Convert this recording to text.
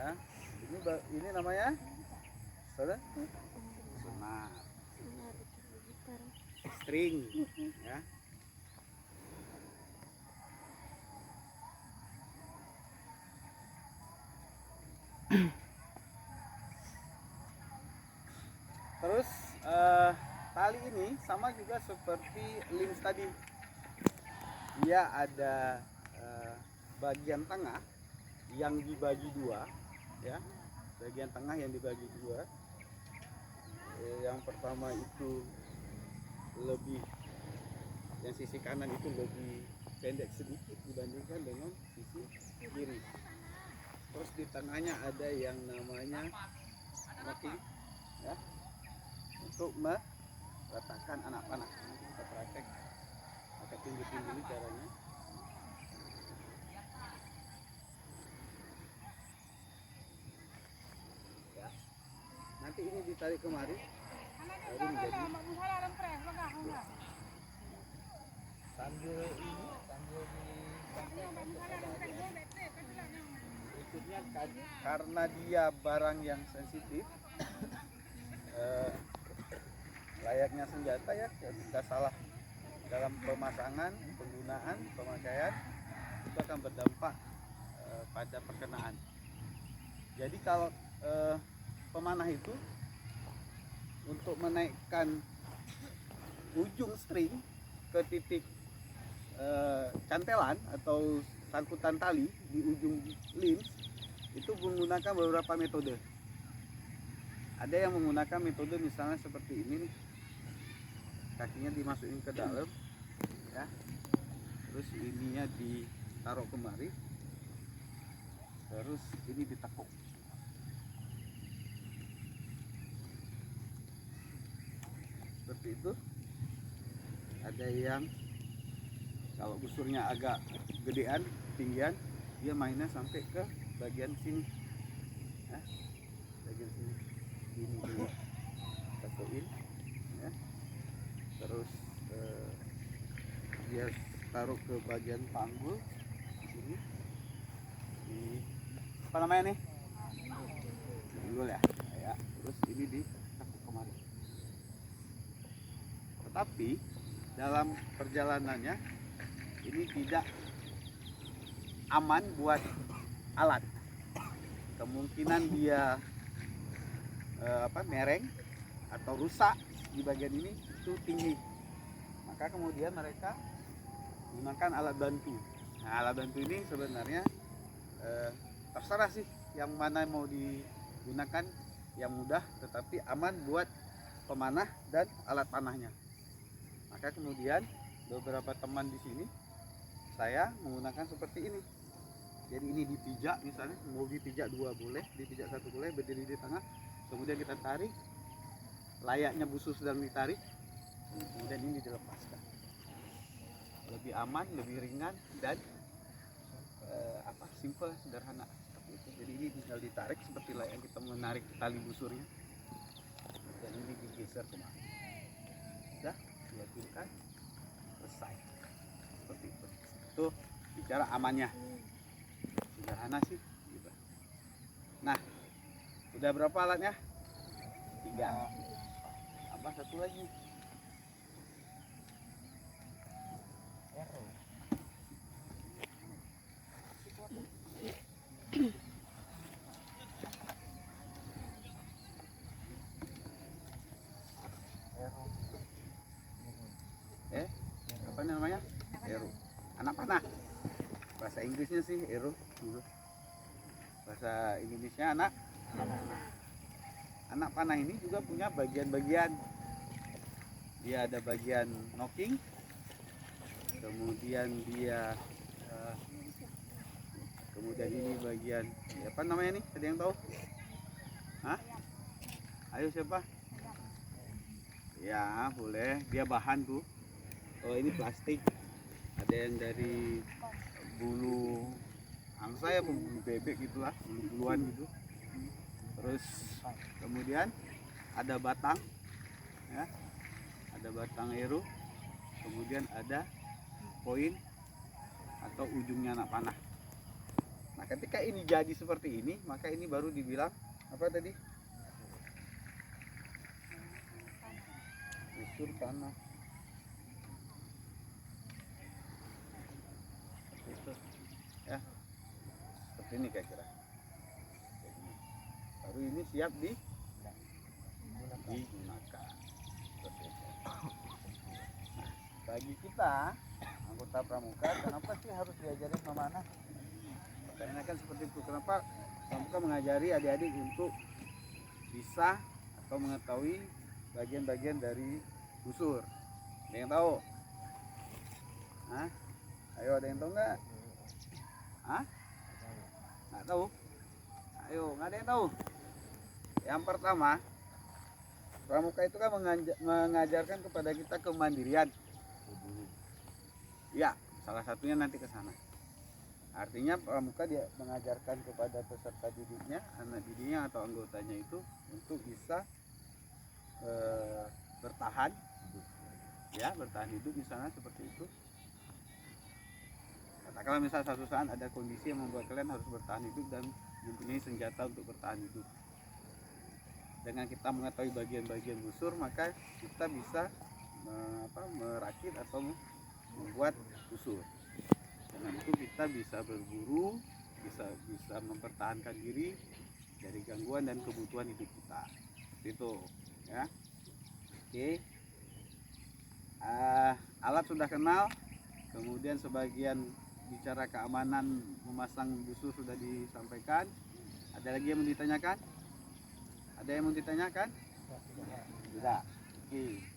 Ya, ini namanya senar string ya. Terus tali ini sama juga seperti lins tadi, dia ada bagian tengah yang dibagi dua ya, bagian tengah yang dibagi dua. Yang pertama itu lebih, yang sisi kanan itu lebih pendek sedikit dibandingkan dengan sisi kiri. Terus di tengahnya ada yang namanya knocking ya, untuk meletakkan anak panah. Kita praktek, pakai tunjukin dulu caranya. Ya. Nanti ini ditarik kemari, baru menjadi sambil ini, sambil berikutnya karena dia barang yang sensitif, layaknya senjata ya, ketika salah dalam pemasangan, penggunaan, pemakaian itu akan berdampak pada perkenaan. Jadi kalau pemanah itu untuk menaikkan ujung string ke titik cantelan atau sangkutan tali di ujung lins itu menggunakan beberapa metode. Ada yang menggunakan metode misalnya seperti ini nih, kakinya dimasukin ke dalam ya, terus ininya ditaruh kemari, terus ini ditekuk. Seperti itu. Ada yang kalau busurnya agak gedean, tinggian, dia mainnya sampai ke bagian sini ya, bagian sini ini ditekuin ya, terus dia taruh ke bagian panggul di sini, di apa namanya nih, panggul ya, ya. Terus ini ditekuk kemari. Tetapi dalam perjalanannya ini tidak aman buat alat. Kemungkinan dia mereng atau rusak di bagian ini itu tinggi. Maka kemudian mereka menggunakan alat bantu. Nah, alat bantu ini sebenarnya terserah sih yang mana mau digunakan, yang mudah tetapi aman buat pemanah dan alat panahnya. Maka kemudian beberapa teman di sini saya menggunakan seperti ini. Jadi ini dipijak, misalnya mau dipijak dua boleh, dipijak satu boleh, berdiri di tengah, kemudian kita tarik, layaknya busur sedang ditarik, kemudian ini dilepaskan. Lebih aman, lebih ringan dan simple, sederhana seperti itu. Jadi ini tinggal ditarik seperti layaknya kita menarik tali busurnya, dan ini digeser kemari. Sudah dihasilkan, selesai. Seperti itu. Itu bicara amannya. Sederhana sih gitu. Nah, udah berapa alatnya? 3. Apa satu lagi? Apa namanya? Arrow. Anak panah. Bahasa Inggrisnya sih arrow. Bahasa Indonesia anak panah. Anak panah ini juga punya bagian-bagian. Dia ada bagian knocking, kemudian dia kemudian ini bagian apa namanya nih? Ada yang tahu? Hah? Ayo siapa? Ya boleh. Dia bahan tuh. Oh ini plastik. Ada yang dari bulu angsa ya, bulu bebek gitulah, bulu-buluan gitu. Terus kemudian ada batang ya, ada batang arrow, kemudian ada poin atau ujungnya anak panah. Nah, ketika ini jadi seperti ini, maka ini baru dibilang apa tadi? Busur tanah. Seperti itu. Ya. Seperti ini kira-kira. Baru ini siap digunakan. Seperti itu. Nah, bagi kita anggota pramuka, kenapa sih harus diajarin memanah? Karena kan seperti itu. Kenapa pramuka mengajari adik-adik untuk bisa atau mengetahui bagian-bagian dari busur? Ada yang tahu? Hah? Ayo, ada yang tahu nggak? Hah? Nggak tahu? Ayo, nggak ada yang tahu? Yang pertama, pramuka itu kan mengajarkan kepada kita kemandirian. Ya, salah satunya nanti ke sana. Artinya pramuka dia mengajarkan kepada peserta didiknya, anak didiknya atau anggotanya itu untuk bisa bertahan, ya bertahan hidup di sana seperti itu. Katakanlah misal satu saat ada kondisi yang membuat kalian harus bertahan hidup dan mempunyai senjata untuk bertahan hidup. Dengan kita mengetahui bagian-bagian busur, maka kita bisa merakit atau membuat busur. Dengan itu kita bisa berburu, bisa mempertahankan diri dari gangguan dan kebutuhan hidup kita. Seperti itu, ya. Oke. Alat sudah kenal, kemudian sebagian bicara keamanan memasang busur sudah disampaikan. Ada lagi yang mau ditanyakan? Ada yang mau ditanyakan? Tidak. Oke.